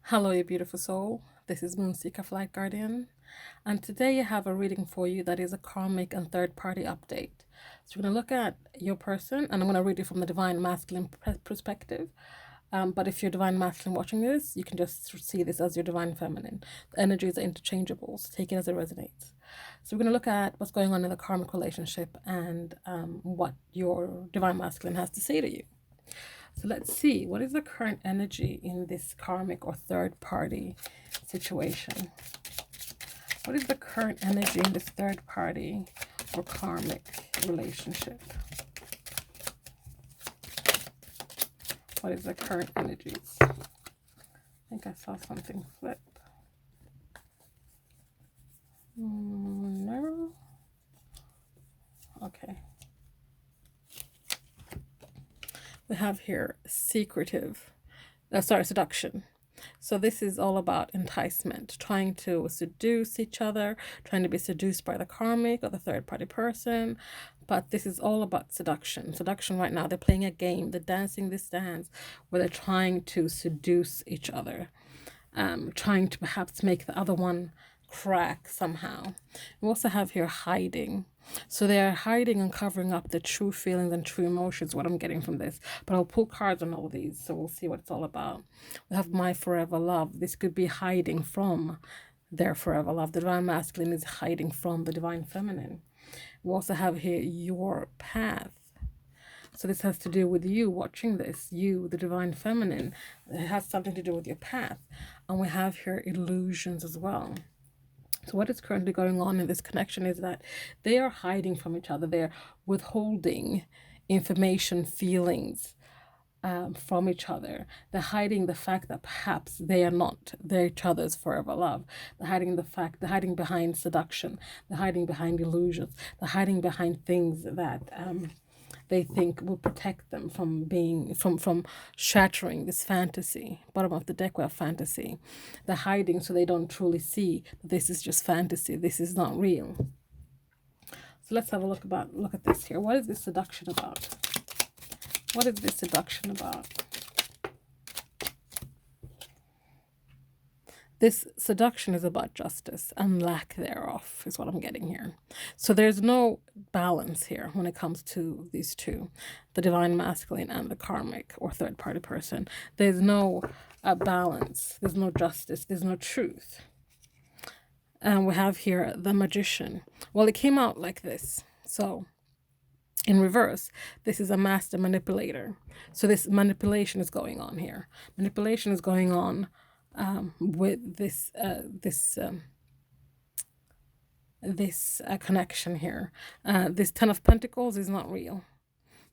Hello, you beautiful soul. This is Moonseeker Flight Guardian, and today I have a reading for you that is a karmic and third party update. So, we're going to look at your person, and I'm going to read it from the divine masculine perspective. But if you're divine masculine watching this, you can just see this as your divine feminine. The energies are interchangeable, so take it as it resonates. So, we're going to look at what's going on in the karmic relationship and what your divine masculine has to say to you. So let's see, what is the current energy in this karmic or third party situation? What is the current energy in this third party or karmic relationship? What is the current energies? I think I saw something flip. No. Okay. We have here seduction. So this is all about enticement, trying to seduce each other, trying to be seduced by the karmic or the third party person. But this is all about seduction. Seduction right now, they're playing a game. They're dancing this dance where they're trying to seduce each other, trying to perhaps make the other one crack somehow. We also have here hiding. So they're hiding and covering up the true feelings and true emotions, what I'm getting from this. But I'll pull cards on all these, so we'll see what it's all about. We have my forever love. This could be hiding from their forever love. The divine masculine is hiding from the divine feminine. We also have here your path. So this has to do with you watching this, you, the divine feminine. It has something to do with your path. And we have here illusions as well. So what is currently going on in this connection is that they are hiding from each other. They're withholding information, feelings from each other. They're hiding the fact that perhaps they are not each other's forever love. They're hiding behind seduction. They're hiding behind illusions. They're hiding behind things that they think will protect them from being from shattering this fantasy. Bottom of the deck, we have fantasy. They're hiding so they don't truly see that this is just fantasy. This is not real. So let's have a look at this here. What is this seduction about? What is this seduction about? This seduction is about justice and lack thereof, is what I'm getting here. So there's no balance here when it comes to these two, the divine masculine and the karmic or third party person. There's no balance, there's no justice, there's no truth. And we have here the magician. Well, it came out like this. So in reverse, this is a master manipulator. So this manipulation is going on here. Manipulation is going on with this connection here. This Ten of Pentacles is not real.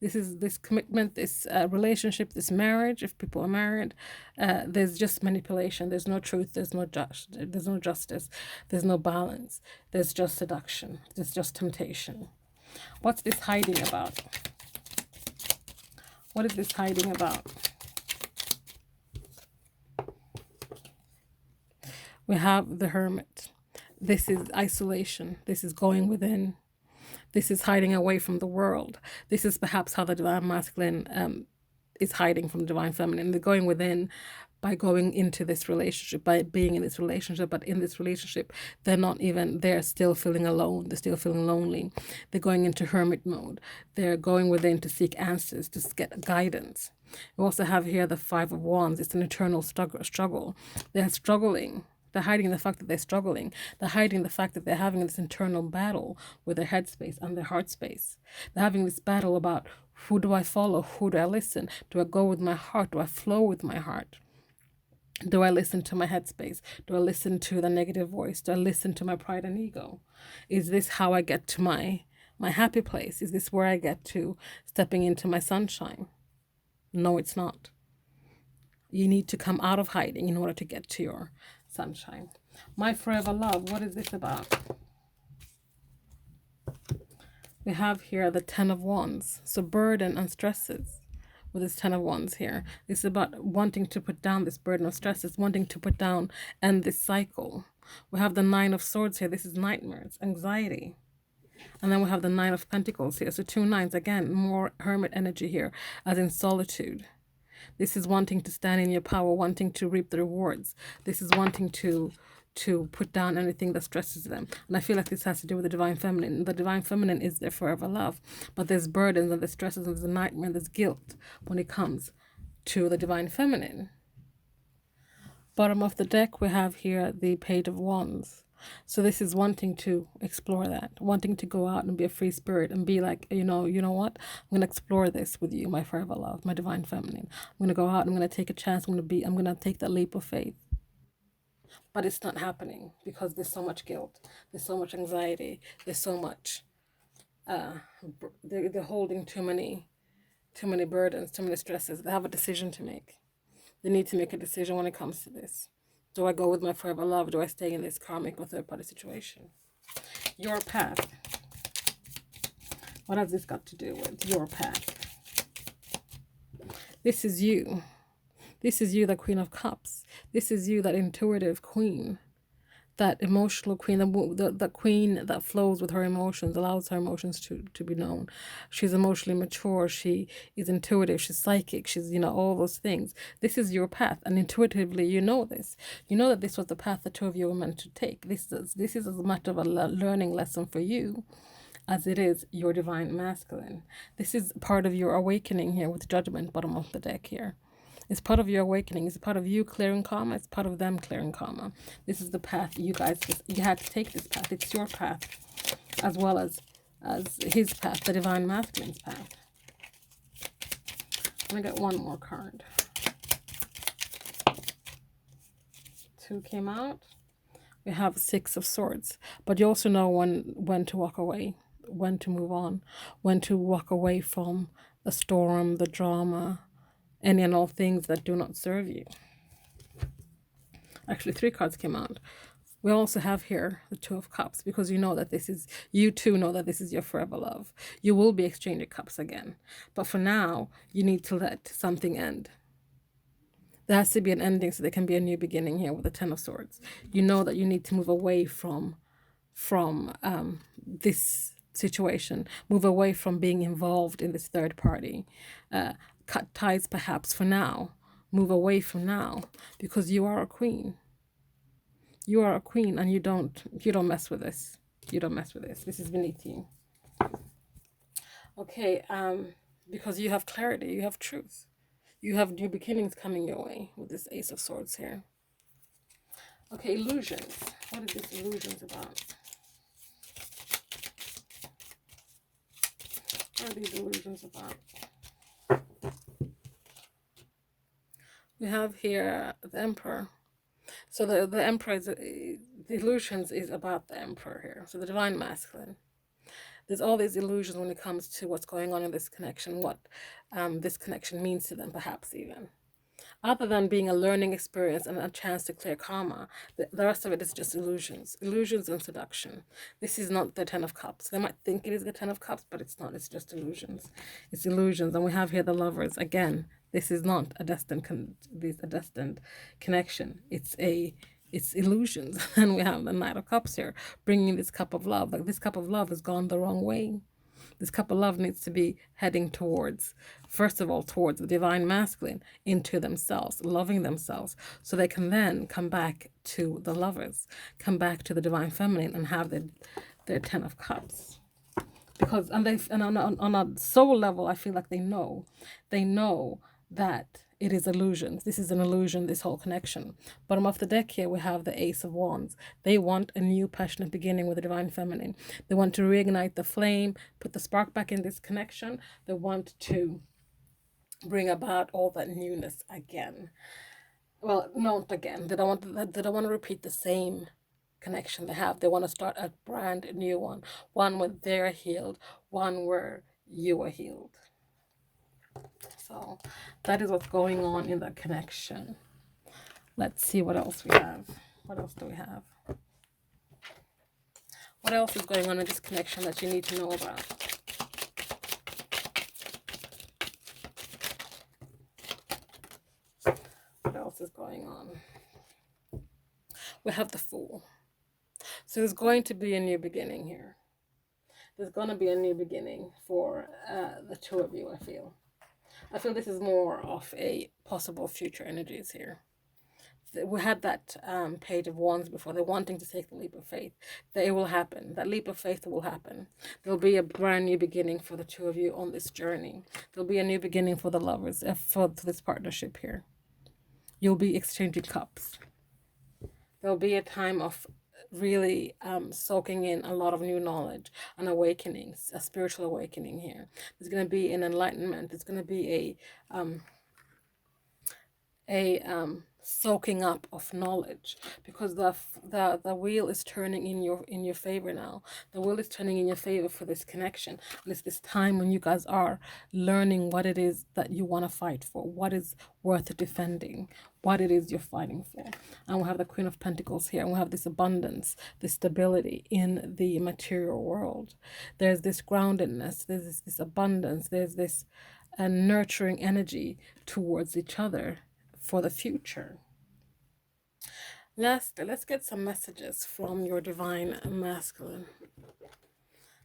This commitment, this relationship, this marriage. If people are married, there's just manipulation. There's no truth. There's no justice. There's no balance. There's just seduction. There's just temptation. What's this hiding about? What is this hiding about? We have the Hermit. This is isolation. This is going within. This is hiding away from the world. This is perhaps how the divine masculine is hiding from the divine feminine. They're going within by going into this relationship, by being in this relationship. But in this relationship, they're still feeling alone. They're still feeling lonely. They're going into hermit mode. They're going within to seek answers, to get guidance. We also have here the Five of Wands. It's an eternal struggle. They're struggling. They're hiding the fact that they're struggling. They're hiding the fact that they're having this internal battle with their headspace and their heart space. They're having this battle about, who do I follow? Who do I listen? Do I go with my heart? Do I flow with my heart? Do I listen to my headspace? Do I listen to the negative voice? Do I listen to my pride and ego? Is this how I get to my happy place? Is this where I get to stepping into my sunshine? No, it's not. You need to come out of hiding in order to get to your sunshine. My forever love, what is this about? We have here the Ten of Wands. So burden and stresses with this Ten of Wands here. This is about wanting to put down this burden of stresses, wanting to put down and this cycle. We have the Nine of Swords here. This is nightmares, anxiety. And then we have the Nine of Pentacles here. So two nines, again, more hermit energy here, as in solitude. This is wanting to stand in your power, wanting to reap the rewards. This is wanting to put down anything that stresses them. And I feel like this has to do with the Divine Feminine. The Divine Feminine is their forever love. But there's burdens and there's stresses and there's a nightmare and there's guilt when it comes to the Divine Feminine. Bottom of the deck, we have here the Page of Wands. So this is wanting to explore that, wanting to go out and be a free spirit and be like, you know what? I'm going to explore this with you, my forever love, my Divine Feminine. I'm going to go out and I'm going to take a chance. I'm going to take that leap of faith. But it's not happening because there's so much guilt. There's so much anxiety. There's so much, they're holding too many burdens, too many stresses. They have a decision to make. They need to make a decision when it comes to this. Do I go with my forever love? Do I stay in this karmic or third party situation? Your path. What has this got to do with your path? This is you. This is you, the Queen of Cups. This is you, that intuitive queen. That emotional queen, the queen that flows with her emotions, allows her emotions to be known. She's emotionally mature, she is intuitive, she's psychic, she's, all those things. This is your path, and intuitively you know this. You know that this was the path the two of you were meant to take. This is as much of a learning lesson for you as it is your divine masculine. This is part of your awakening here with Judgment, bottom of the deck here. It's part of your awakening. It's part of you clearing karma. It's part of them clearing karma. This is the path you guys you had to take this path. It's your path as well as his path, the divine masculine's path. I'm going to get one more card. 2 came out. We have 6 of Swords. But you also know when to walk away, when to move on, when to walk away from the storm, the drama, any and all things that do not serve you. Actually, 3 cards came out. We also have here the 2 of Cups, because you know that you too know that this is your forever love. You will be exchanging cups again. But for now, you need to let something end. There has to be an ending so there can be a new beginning here with the 10 of Swords. You know that you need to move away from this situation. Move away from being involved in this third party. Cut ties perhaps for now. Move away from now, because you are a queen. You are a queen, and you don't mess with this. You don't mess with this. This is beneath you. Okay, because you have clarity, you have truth. You have new beginnings coming your way with this Ace of Swords here. Okay, illusions. What is this illusions about? What are these illusions about? We have here the Emperor. So the Emperor is, the illusions is about the Emperor here. So the divine masculine. There's all these illusions when it comes to what's going on in this connection, what this connection means to them, perhaps even. Other than being a learning experience and a chance to clear karma, the rest of it is just illusions. Illusions and seduction. This is not the 10 of Cups. They might think it is the 10 of Cups, but it's not. It's just illusions. It's illusions. And we have here the Lovers. Again, this is not a destined connection. It's illusions. And we have the Knight of Cups here, bringing this cup of love. Like, this cup of love has gone the wrong way. This cup of love needs to be heading towards, first of all, towards the divine masculine, into themselves, loving themselves, so they can then come back to the Lovers, come back to the divine feminine, and have their 10 of Cups. Because on a soul level, I feel like they know that it is illusions. This is an illusion, this whole connection. Bottom of the deck here, we have the Ace of Wands. They want a new passionate beginning with the divine feminine. They want to reignite the flame, put the spark back in this connection. They want to bring about all that newness again. Well, not again. They don't want to repeat the same connection they have. They want to start a brand new one. One where they're healed. One where you are healed. So that is what's going on in that connection. Let's see what else we have. What else do we have? What else is going on in this connection that you need to know about? What else is going on? We have the Fool. So there's going to be a new beginning here. There's going to be a new beginning for the two of you, I feel. I feel this is more of a possible future energies here. We had that page of wands before. They're wanting to take the leap of faith. That it will happen. That leap of faith will happen. There'll be a brand new beginning for the two of you on this journey. There'll be a new beginning for the lovers, for this partnership here. You'll be exchanging cups. There'll be a time of really soaking in a lot of new knowledge, an awakening, a spiritual awakening here. There's going to be an enlightenment. There's going to be a soaking up of knowledge, because the wheel is turning in your favor now. The wheel is turning in your favor for this connection, and it's this time when you guys are learning what it is that you want to fight for, what is worth defending, what it is you're fighting for. And we'll have the Queen of Pentacles here, and we'll have this abundance, this stability in the material world. There's this groundedness, there's this abundance, there's this nurturing energy towards each other for the future. Lastly, let's get some messages from your Divine Masculine.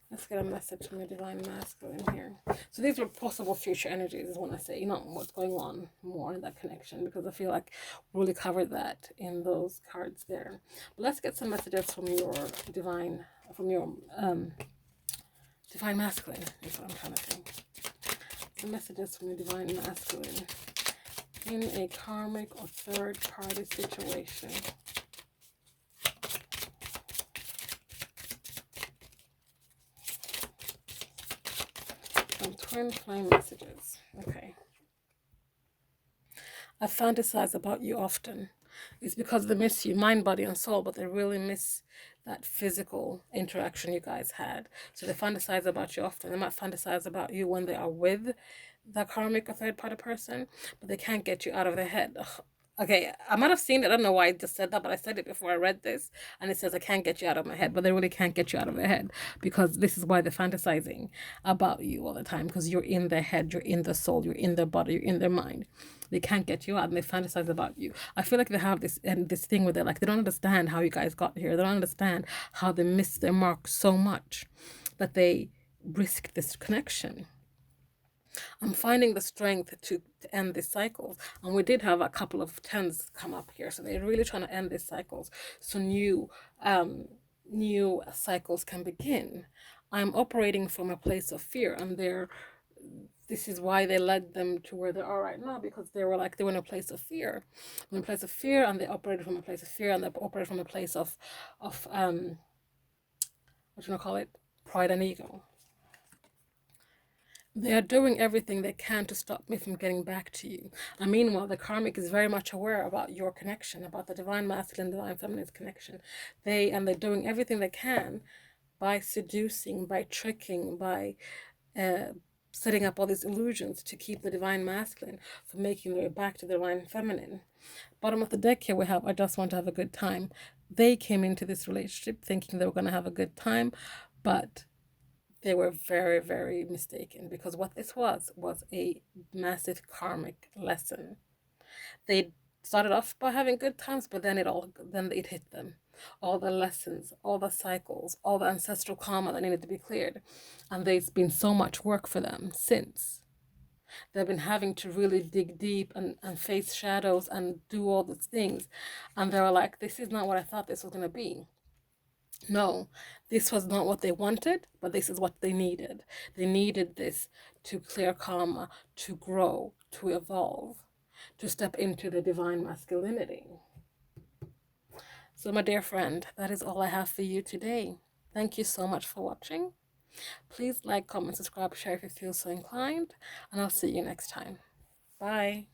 Let's get a message from your Divine Masculine here. So these were possible future energies is when I say, you know, what's going on more in that connection, because I feel like we really covered that in those cards there. But let's get some messages from your Divine Masculine is what I'm trying to think. Some messages from your Divine Masculine in a karmic or third party situation. Some twin flame messages. Okay. I fantasize about you often. It's because they miss you, mind, body, and soul, but they really miss that physical interaction you guys had. So they fantasize about you often. They might fantasize about you when they are with the karmic or third party person, but they can't get you out of their head. Ugh. Okay, I might have seen it. I don't know why I just said that, but I said it before I read this, and it says I can't get you out of my head, but they really can't get you out of their head, because this is why they're fantasizing about you all the time, because you're in their head, you're in their soul, you're in their body, you're in their mind. They can't get you out, and they fantasize about you. I feel like they have this thing where they're like, they don't understand how you guys got here. They don't understand how they missed their mark so much that they risk this connection. I'm finding the strength to end these cycles. And we did have a couple of tens come up here. So they're really trying to end these cycles, so new cycles can begin. I'm operating from a place of fear, and this is why they led them to where they are right now, because they were in a place of fear. In a place of fear, and they operated from a place of fear, and they operated from a place of what you want to call it? Pride and ego. They are doing everything they can to stop me from getting back to you. And meanwhile, the karmic is very much aware about your connection, about the divine masculine, divine feminine connection. They're doing everything they can by seducing, by tricking, by setting up all these illusions to keep the divine masculine from making their way back to the divine feminine. Bottom of the deck here we have, I just want to have a good time. They came into this relationship thinking they were going to have a good time, but they were very, very mistaken, because what this was a massive karmic lesson. They started off by having good times, but then it hit them. All the lessons, all the cycles, all the ancestral karma that needed to be cleared. And there's been so much work for them since. They've been having to really dig deep and face shadows and do all these things. And they were like, this is not what I thought this was going to be. No, this was not what they wanted, but this is what they needed. They needed this to clear karma, to grow, to evolve, to step into the divine masculinity. So my dear friend, that is all I have for you today. Thank you so much for watching. Please like, comment, subscribe, share if you feel so inclined, and I'll see you next time. Bye.